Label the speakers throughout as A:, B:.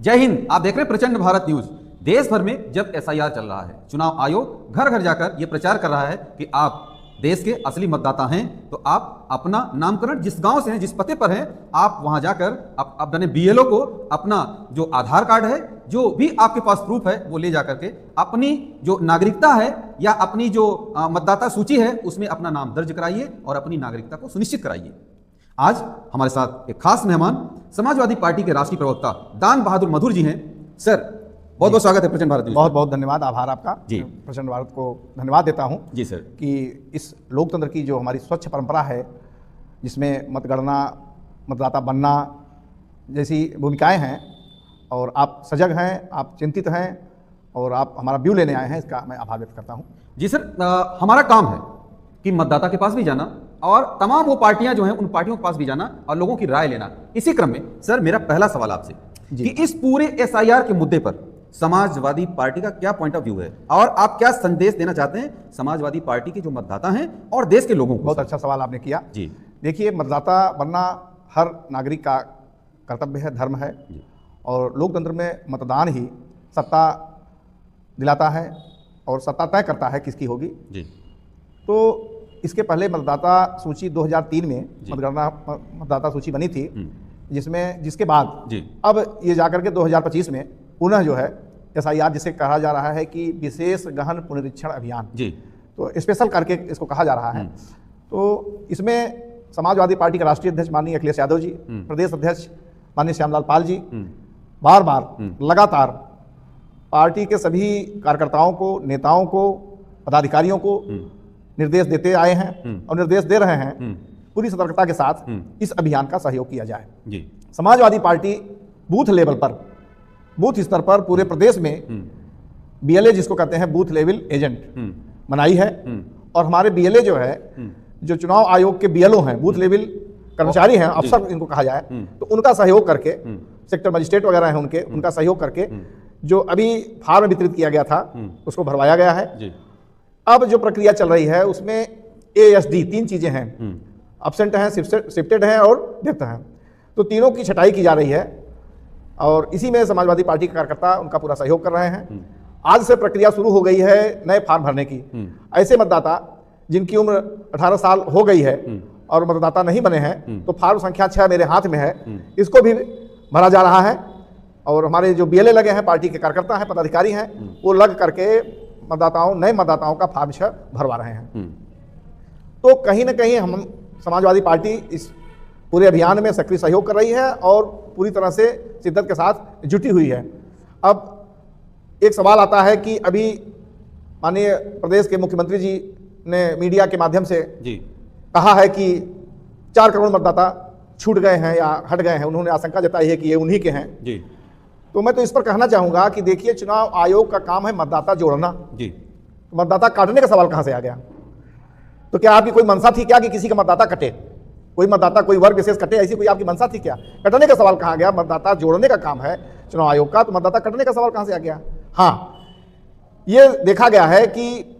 A: जय हिंद। आप देख रहे हैं प्रचंड भारत न्यूज। देश भर में जब एसआईआर चल रहा है, चुनाव आयोग घर घर जाकर यह प्रचार कर रहा है कि आप देश के असली मतदाता हैं, तो आप अपना नामकरण जिस गांव से हैं, जिस पते पर हैं, आप वहां जाकर अपने बीएलओ को अपना जो आधार कार्ड है, जो भी आपके पास प्रूफ है, वो ले जाकर के अपनी जो नागरिकता है या अपनी जो मतदाता सूची है उसमें अपना नाम दर्ज कराइए और अपनी नागरिकता को सुनिश्चित कराइए। आज हमारे साथ एक खास मेहमान समाजवादी पार्टी के राष्ट्रीय प्रवक्ता दान बहादुर मधुर जी हैं। सर, बहुत बहुत स्वागत है प्रचंड भारत।
B: बहुत बहुत धन्यवाद, आभार आपका
A: जी।
B: प्रचंड भारत को धन्यवाद देता हूं
A: जी सर
B: कि इस लोकतंत्र की जो हमारी स्वच्छ परंपरा है, जिसमें मतगणना, मतदाता बनना जैसी भूमिकाएं हैं, और आप सजग हैं, आप चिंतित हैं और आप हमारा व्यू लेने आए हैं, इसका मैं आभार व्यक्त करता हूं।
A: जी सर, हमारा काम है कि मतदाता के पास भी जाना और तमाम वो पार्टियां जो हैं उन पार्टियों के पास भी जाना और लोगों की राय लेना। इसी क्रम में सर, मेरा पहला सवाल आपसे कि इस पूरे एसआईआर के मुद्दे पर समाजवादी पार्टी का क्या पॉइंट ऑफ व्यू है और आप क्या संदेश देना चाहते हैं समाजवादी पार्टी के जो मतदाता हैं और देश के लोगों को?
B: बहुत अच्छा सवाल आपने किया
A: जी।
B: देखिए, मतदाता बनना हर नागरिक का कर्तव्य है, धर्म है, और लोकतंत्र में मतदान ही सत्ता दिलाता है और सत्ता तय करता है किसकी होगी
A: जी।
B: तो इसके पहले मतदाता सूची 2003 में मतगणना मतदाता सूची बनी थी, जिसके बाद
A: जी।
B: अब ये जाकर के 2025 में पुनः जो है एसआईआर, जिसे कहा जा रहा है कि विशेष गहन पुनरीक्षण अभियान
A: जी,
B: तो स्पेशल करके इसको कहा जा रहा है। तो इसमें समाजवादी पार्टी के राष्ट्रीय अध्यक्ष माननीय अखिलेश यादव जी, प्रदेश अध्यक्ष माननीय श्यामलाल पाल जी बार बार लगातार पार्टी के सभी कार्यकर्ताओं को, नेताओं को, पदाधिकारियों को निर्देश देते आए हैं और निर्देश दे रहे हैं पूरी सतर्कता के साथ इस अभियान का सहयोग किया जाए।
A: जी।
B: समाजवादी पार्टी बूथ लेवल पर, बूथ स्तर पर पूरे प्रदेश में बीएलए, जिसको कहते हैं बूथ लेवल एजेंट, बनाई है। और हमारे बीएलए जो है, जो चुनाव आयोग के बीएलओ हैं, बूथ लेवल कर्मचारी हैं, अफसर इनको कहा जाए, तो उनका सहयोग करके, सेक्टर मजिस्ट्रेट वगैरह हैं उनका सहयोग करके जो अभी फार्म वितरित किया गया था उसको भरवाया गया है जी। अब जो प्रक्रिया चल रही है उसमें एएसडी 3 चीजें हैं, एब्सेंट हैं, शिफ्टेड हैं और डेथ हैं, तो तीनों की छटाई की जा रही है और इसी में समाजवादी पार्टी के कार्यकर्ता उनका पूरा सहयोग कर रहे हैं। आज से प्रक्रिया शुरू हो गई है नए फार्म भरने की। ऐसे मतदाता जिनकी उम्र 18 साल हो गई है और मतदाता नहीं बने हैं, तो फार्म संख्या 6 मेरे हाथ में है, इसको भी भरा जा रहा है। और हमारे जो बीएलए लगे हैं, पार्टी के कार्यकर्ता हैं, पदाधिकारी हैं, वो लग करके नए मतदाताओं का फार्म 6 भरवा रहे हैं। तो कहीं ना कहीं हम समाजवादी पार्टी इस पूरे अभियान में सक्रिय सहयोग कर रही है और पूरी तरह से शिद्दत के साथ जुटी हुई है। अब एक सवाल आता है कि अभी माननीय प्रदेश के मुख्यमंत्री जी ने मीडिया के माध्यम से जी कहा है कि 4 करोड़ मतदाता छूट गए हैं या हट गए हैं, उन्होंने आशंका जताई है कि ये उन्हीं के हैं जी। तो मैं तो इस पर कहना चाहूंगा कि देखिए, चुनाव आयोग का काम है मतदाता जोड़ना जी, तो मतदाता काटने का सवाल कहां से आ गया? तो क्या आपकी कोई मंशा थी क्या कि किसी का मतदाता कटे, कोई मतदाता कोई वर्ग विशेष कटे, ऐसी कोई आपकी मंशा थी क्या? कटने का सवाल कहां गया? मतदाता जोड़ने का काम है चुनाव आयोग का, तो मतदाता कटने का सवाल कहां से आ गया? हाँ, ये देखा गया है कि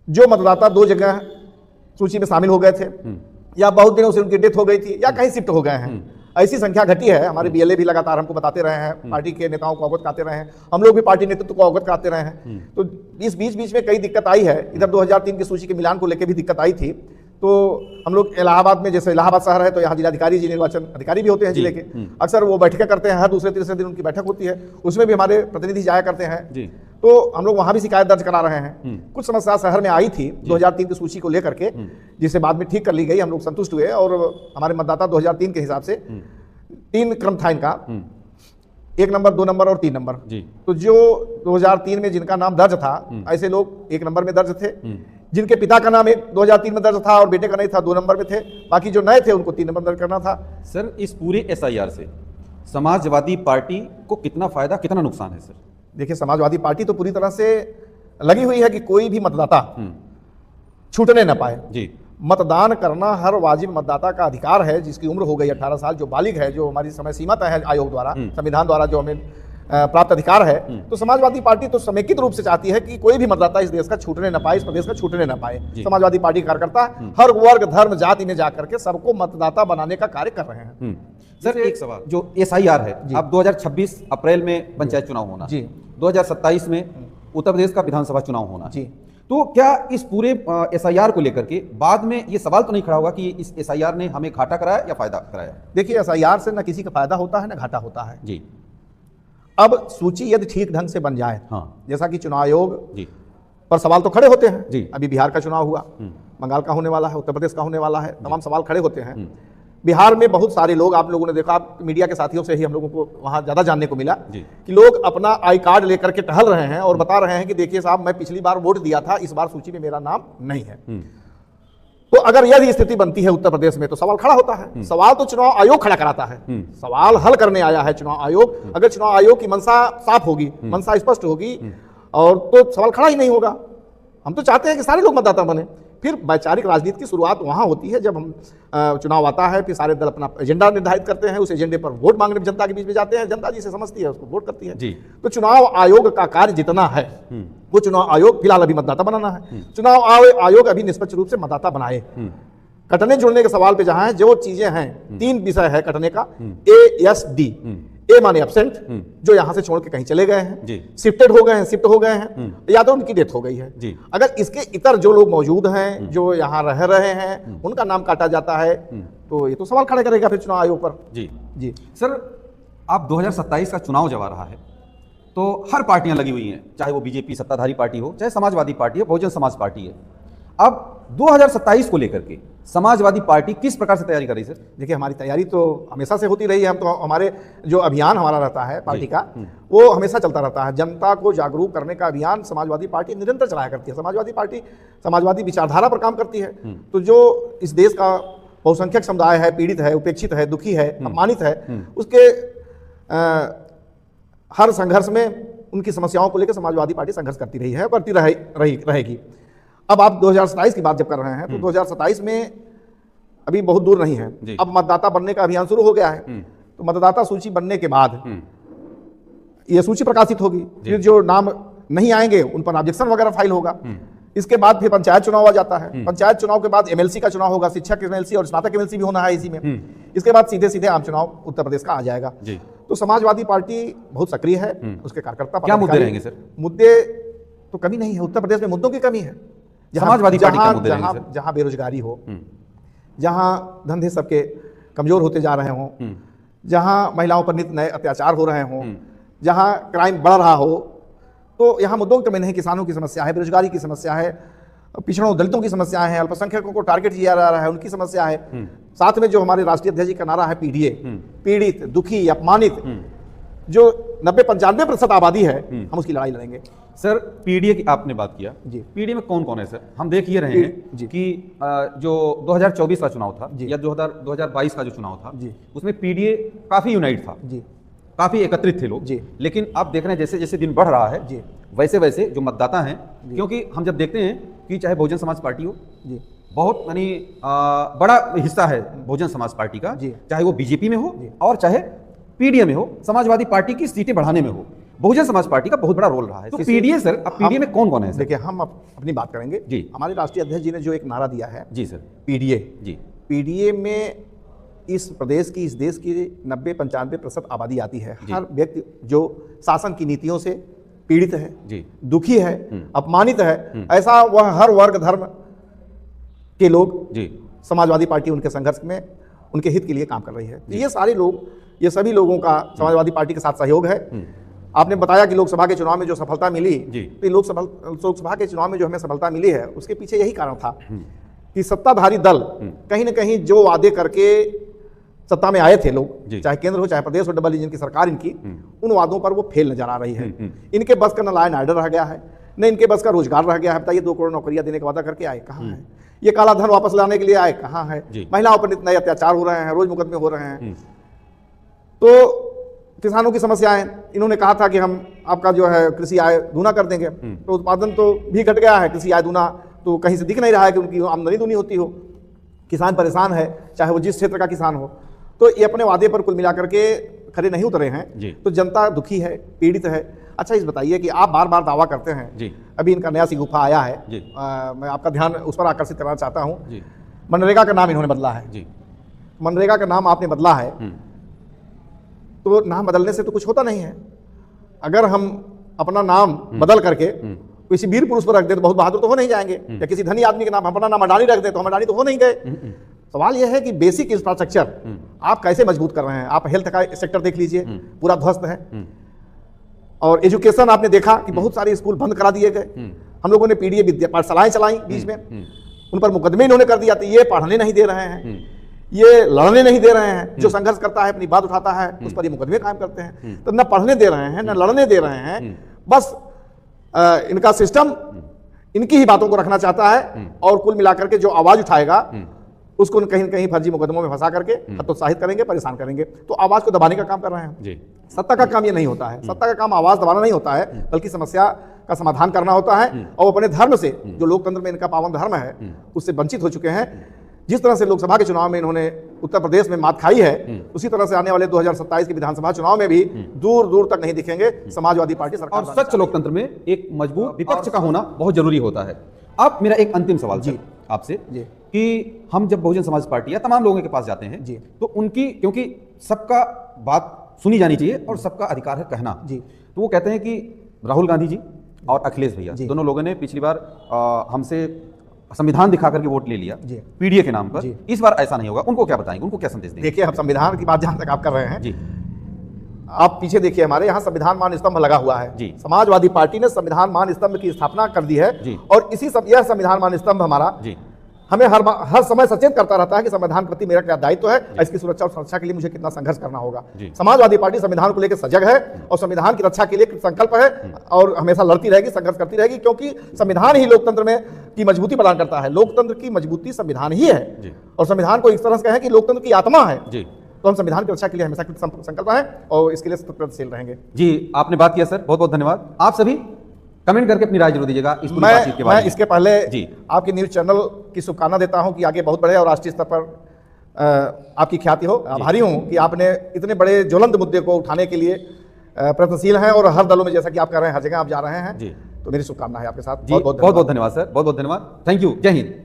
B: जो मतदाता 2 जगह सूची में शामिल हो गए थे या बहुत दिनों से उनकी डेथ हो गई थी या कहीं शिफ्ट हो गए हैं, ऐसी संख्या घटी है। हमारे बीएलए भी लगातार हमको बताते रहे हैं, पार्टी के नेताओं को अवगत कराते रहे हैं, हम लोग भी पार्टी नेतृत्व को अवगत कराते रहे हैं। तो इस बीच में कई दिक्कत आई है। इधर 2003 की सूची के मिलान को लेकर भी दिक्कत आई थी। तो हम लोग इलाहाबाद में, जैसे इलाहाबाद शहर है तो यहाँ जिलाधिकारी जी, निर्वाचन अधिकारी भी होते हैं जिले के, अक्सर वो बैठकें करते हैं, हर दूसरे तीसरे दिन उनकी बैठक होती है, उसमें भी हमारे प्रतिनिधि जाया करते हैं। तो हम लोग वहाँ भी शिकायत दर्ज करा रहे हैं। कुछ समस्या शहर में आई थी 2003 की सूची को लेकर के, जिसे बाद में ठीक कर ली गई, हम लोग संतुष्ट हुए। और हमारे मतदाता 2003 के हिसाब से 3 क्रम था इनका, 1 नंबर, 2 नंबर और 3 नंबर। तो जो 2003 में जिनका नाम दर्ज था, ऐसे लोग 1 नंबर में दर्ज थे, जिनके पिता का नाम 2003 में दर्ज था और बेटे का नहीं था, 2 नंबर में थे, बाकी जो नए थे उनको 3 नंबर दर्ज करना था।
A: सर, इस पूरे एसआईआर से समाजवादी पार्टी को कितना फायदा, कितना नुकसान है? सर
B: देखिए, समाजवादी पार्टी तो पूरी तरह से लगी हुई है कि कोई भी मतदाता छूटने न पाए जी। मतदान करना हर वाजिब मतदाता का अधिकार है, जिसकी उम्र हो गई 18 साल, जो बालिग है, जो हमारी समय सीमा तय है आयोग द्वारा, संविधान द्वारा जो हमें प्राप्त अधिकार है, तो समाजवादी पार्टी तो समेकित रूप से चाहती है कि कोई भी मतदाता इस देश का छूटने न पाए, इस प्रदेश का छूटने न पाए। समाजवादी पार्टी के कार्यकर्ता हर वर्ग धर्म जाति में जाकर के सबको मतदाता बनाने का कार्य कर रहे हैं।
A: सर एक सवाल, जो SIR है, अब 2026 अप्रैल में पंचायत चुनाव होना जी, 2027 में उत्तर प्रदेश का विधानसभा चुनाव होना जी, तो क्या इस पूरे SIR को लेकर के बाद में ये सवाल तो नहीं खड़ा होगा कि इस SIR ने हमें घाटा कराया या फायदा कराया?
B: देखिए, SIR से न किसी का फायदा होता है न घाटा होता है जी। अब सूची यदि ठीक ढंग से बन जाए, हाँ, जैसा कि चुनाव आयोग जी पर सवाल तो खड़े होते हैं जी, अभी बिहार का चुनाव हुआ, बंगाल का होने वाला है, उत्तर प्रदेश का होने वाला है, तमाम सवाल खड़े होते हैं। बिहार में बहुत सारे लोग, आप लोगों ने देखा, आप मीडिया के साथियों से ही हम लोगों को वहां ज्यादा जानने को मिला कि लोग अपना आई कार्ड लेकर के टहल रहे हैं और बता रहे हैं कि देखिए साहब, मैं पिछली बार वोट दिया था, इस बार सूची में मेरा नाम नहीं है। तो अगर यदि स्थिति बनती है उत्तर प्रदेश में तो सवाल खड़ा होता है। सवाल तो चुनाव आयोग खड़ा कराता है, सवाल हल करने आया है चुनाव आयोग। अगर चुनाव आयोग की मंशा साफ होगी, मंशा स्पष्ट होगी, और तो सवाल खड़ा ही नहीं होगा। हम तो चाहते हैं कि सारे लोग मतदाता बने। फिर वैचारिक राजनीति की शुरुआत वहां होती है जब हम चुनाव आता है, फिर सारे दल अपना एजेंडा निर्धारित करते हैं, उस एजेंडे पर वोट मांगने जनता के बीच में जाते हैं, जनता जिसे समझती है उसको वोट करती है जी। तो चुनाव आयोग का कार्य जितना है वो चुनाव आयोग फिलहाल अभी मतदाता बनाना है। चुनाव आयोग अभी निष्पक्ष रूप से मतदाता बनाए। कटने जुड़ने के सवाल पे जहां है, जो चीजें हैं, 3 विषय है कटने का, ASD, ए माने एब्सेंट, जो यहां से छोड़ के कहीं चले गए हैं, शिफ्टेड हो गए हैं, शिफ्ट हो गए हैं, या तो उनकी डेथ हो गई है जी। अगर इसके इतर जो लोग मौजूद हैं, जो यहां रह रहे हैं, उनका नाम काटा जाता है, तो ये तो सवाल खड़ा करेगा फिर चुनाव आयोग पर जी जी।
A: सर, आप 2027 का चुनाव जब आ रहा है तो हर पार्टियां लगी हुई हैं, चाहे वो बीजेपी सत्ताधारी पार्टी हो, चाहे समाजवादी पार्टी हो, बहुजन समाज पार्टी है। अब 2027 को लेकर के समाजवादी पार्टी किस प्रकार से तैयारी कर रही है? सर
B: देखिए, हमारी तैयारी तो हमेशा से होती रही है। हम तो, हमारे जो अभियान हमारा रहता है पार्टी का, वो हमेशा चलता रहता है। जनता को जागरूक करने का अभियान समाजवादी पार्टी निरंतर चलाया करती है। समाजवादी पार्टी समाजवादी विचारधारा पर काम करती है। तो जो इस देश का बहुसंख्यक समुदाय है, पीड़ित है, उपेक्षित है, दुखी है, अपमानित है, उसके हर संघर्ष में उनकी समस्याओं को लेकर समाजवादी पार्टी संघर्ष करती रही है, करती रहेगी। अब आप 2027 की बात जब कर रहे हैं तो 2027 में अभी बहुत दूर नहीं है। अब मतदाता बनने का अभियान शुरू हो गया है। तो मतदाता सूची बनने के बाद यह सूची प्रकाशित होगी, फिर जो नाम नहीं आएंगे उन पर ऑब्जेक्शन वगैरह फाइल होगा। इसके बाद फिर पंचायत चुनाव आ जाता है। पंचायत चुनाव के बाद MLC का चुनाव होगा, शिक्षक MLC और स्नातक MLC भी होना है इसी में। इसके बाद सीधे सीधे आम चुनाव उत्तर प्रदेश का आ जाएगा। तो समाजवादी पार्टी बहुत सक्रिय है। उसके कार्यकर्ता
A: क्या मुद्दे रहेंगे सर?
B: मुद्दे तो कमी नहीं है उत्तर प्रदेश में, मुद्दों की कमी है।
A: समाजवादी पार्टी का मुद्दे
B: जहां बेरोजगारी हो, जहां धंधे सबके कमजोर होते जा रहे हों, जहां महिलाओं पर नित्य नए अत्याचार हो रहे हों, जहां क्राइम बढ़ रहा हो, तो यहाँ मुद्दों की कमी नहीं। किसानों की समस्या है, बेरोजगारी की समस्या है, पिछड़ों दलितों की समस्या है, अल्पसंख्यकों को टारगेट किया जा रहा है, उनकी समस्या है। साथ में जो हमारे राष्ट्रीय अध्यक्ष जी का नारा है PDA, पीड़ित, दुखी, अपमानित, जो 90-95% आबादी है, हम उसकी लड़ाई लड़ेंगे।
A: सर, PDA की आपने बात किया जी, PDA में कौन कौन है सर? हम देख ये रहे हैं कि जो 2024 का चुनाव था या 2022 का जो चुनाव था जी, उसमें PDA काफी यूनाइट था जी, काफी एकत्रित थे लोग जी। लेकिन आप देख रहे हैं जैसे जैसे दिन बढ़ रहा है जी, वैसे वैसे जो मतदाता हैं, क्योंकि हम जब देखते हैं कि चाहे बहुजन समाज पार्टी हो जी, बहुत यानी बड़ा हिस्सा है बहुजन समाज पार्टी का, चाहे वो बीजेपी में हो और चाहे PDA में हो, समाजवादी पार्टी की सीटें बढ़ाने में हो, बहुजन समाज पार्टी का बहुत बड़ा रोल रहा है। तो PDA सर, अब PDA में कौन कौन है?
B: देखिए, हम अपनी बात करेंगे जी। हमारे राष्ट्रीय अध्यक्ष जी ने जो एक नारा दिया है
A: जी सर,
B: PDA जी, PDA में इस प्रदेश की, इस देश की 90-95% आबादी आती है। हर व्यक्ति जो शासन की नीतियों से पीड़ित है जी, दुखी है, अपमानित है, ऐसा वह हर वर्ग धर्म के लोग जी, समाजवादी पार्टी उनके संघर्ष में उनके हित के लिए काम कर रही है। ये सारे लोग, ये सभी लोगों का समाजवादी पार्टी के साथ सहयोग है। आपने बताया कि लोकसभा के चुनाव में जो सफलता मिली, तो लोकसभा के चुनाव में जो हमें सफलता मिली है, उसके पीछे यही कारण था कि सत्ताधारी दल कहीं न कहीं जो वादे करके सत्ता में आए थे लोग, चाहे केंद्र हो चाहे प्रदेश हो, डबल इंजन की सरकार इनकी, उन वादों पर वो फेल नजर आ रही है। इनके बस का न लॉ एंड ऑर्डर रह गया है, न इनके बस का रोजगार रह गया है। बताइए, 2 करोड़ नौकरियां देने का वादा करके आए, कहाँ है? ये काला धन वापस लाने के लिए आए, कहाँ है? महिलाओं पर नित्य नए अत्याचार हो रहे हैं, रोज मुकदमे हो रहे हैं। तो किसानों की समस्याएं, इन्होंने कहा था कि हम आपका जो है कृषि आय दूना कर देंगे, तो उत्पादन तो भी घट गया है, कृषि आय दूना तो कहीं से दिख नहीं रहा है कि उनकी आमदनी दूनी होती हो। किसान परेशान है, चाहे वो जिस क्षेत्र का किसान हो। तो ये अपने वादे पर कुल मिलाकर के खड़े नहीं उतरे हैं
A: जी।
B: तो जनता दुखी है, पीड़ित है। अच्छा इस बताइए कि आप बार बार दावा करते हैं
A: जी।
B: अभी इनका नया सिगुफा आया है,
A: जी।
B: मैं आपका ध्यान उस पर आकर्षित करना चाहता हूँ।
A: जी।
B: मनरेगा का नाम इन्होंने बदला है।
A: जी।
B: मनरेगा का नाम आपने बदला है, तो नाम बदलने से तो कुछ होता नहीं है। अगर हम अपना नाम बदल करके किसी वीर पुरुष पर रख दे तो बहुत बहादुर तो हो नहीं जाएंगे, या किसी धनी आदमी के नाम अपना नाम अडानी रख दे तो हम अडानी तो हो नहीं गए। सवाल यह है कि बेसिक इंफ्रास्ट्रक्चर आप कैसे मजबूत कर रहे हैं। आप हेल्थ का सेक्टर देख लीजिए, पूरा ध्वस्त है। और एजुकेशन आपने देखा कि बहुत सारे स्कूल बंद करा दिए गए। हम लोगों ने पीडीए विद्या पाठशालाएं चलाई बीच में, उन पर मुकदमे इन्होंने कर दिया। तो ये पढ़ने नहीं दे रहे हैं, ये लड़ने नहीं दे रहे हैं। जो संघर्ष करता है, अपनी बात उठाता है, उस पर ये मुकदमे कायम करते हैं। तो न पढ़ने दे रहे हैं, न लड़ने दे रहे हैं। बस इनका सिस्टम इनकी ही बातों को रखना चाहता है, और कुल मिलाकर के जो आवाज उठाएगा उसको कहीं न कहीं फर्जी मुकदमों में फंसा करके हतोत्साहित करेंगे, परेशान करेंगे। तो आवाज को दबाने का काम कर रहे हैं
A: जी।
B: सत्ता का काम ये नहीं होता है। सत्ता का काम आवाज दबाना नहीं होता है, बल्कि समस्या का समाधान करना होता है। और अपने धर्म से, जो लोकतंत्र में इनका पावन धर्म है, उससे वंचित हो चुके हैं। जिस तरह से लोकसभा के चुनाव में इन्होंने उत्तर प्रदेश में मात खाई है, उसी तरह से आने वाले 2027 के विधानसभा चुनाव में भी दूर दूर तक नहीं दिखेंगे समाजवादी पार्टी सरकार।
A: और सच लोकतंत्र में एक मजबूत विपक्ष का होना बहुत जरूरी होता है। अब मेरा एक अंतिम सवाल जी आपसे कि हम जब बहुजन समाज पार्टी या तमाम लोगों के पास जाते हैं जी, तो उनकी, क्योंकि सबका बात सुनी जानी चाहिए और सबका अधिकार है कहना जी, तो वो कहते हैं कि राहुल गांधी जी और अखिलेश भैया दोनों लोगों ने पिछली बार हमसे संविधान दिखा करके वोट ले लिया पीडीए के नाम पर, इस बार ऐसा नहीं होगा। उनको क्या बताएंगे, उनको क्या संदेश देंगे?
B: देखिए, हम संविधान की बात जहां तक आप कर रहे हैं जी, आप पीछे देखिए, हमारे यहाँ संविधान मान स्तंभ लगा हुआ है जी। समाजवादी पार्टी ने संविधान मान स्तंभ की स्थापना कर दी है जी। और इसी यह संविधान मान स्तंभ हमारा जी हमें हर समय सचेत करता रहता है कि संविधान के प्रति मेरा क्या दायित्व है, इसकी सुरक्षा और सुरक्षा के लिए मुझे कितना संघर्ष करना होगा। समाजवादी पार्टी संविधान को लेकर सजग है और संविधान की रक्षा के लिए संकल्प है, और हमेशा लड़ती रहेगी, संघर्ष करती रहेगी, क्योंकि संविधान ही लोकतंत्र में की मजबूती प्रदान करता है। लोकतंत्र की मजबूती संविधान ही है, और संविधान को इस तरह से कहें कि लोकतंत्र की आत्मा है। तो हम संविधान की रक्षा के लिए हमेशा संकल्प हैं और इसके लिए प्रगतिशील रहेंगे।
A: जी, आपने बात किया सर, बहुत बहुत धन्यवाद। आप सभी कमेंट करके अपनी राय जरूर दीजिएगा इस पूरी बातचीत के बारे में।
B: मैं इसके पहले जी आपके न्यूज चैनल की शुभकामना देता हूं कि आगे बहुत बड़े और राष्ट्रीय स्तर पर आपकी ख्याति हो। आभारी हूं कि आपने इतने बड़े ज्वलंत मुद्दे को उठाने के लिए प्रयत्नशील हैं, और हर दलों में जैसा कि आप कर रहे हैं, हर जगह आप जा रहे हैं जी। तो मेरी शुभकामना है आपके साथ। बहुत बहुत धन्यवाद सर, बहुत बहुत धन्यवाद। Thank you. जय हिंद।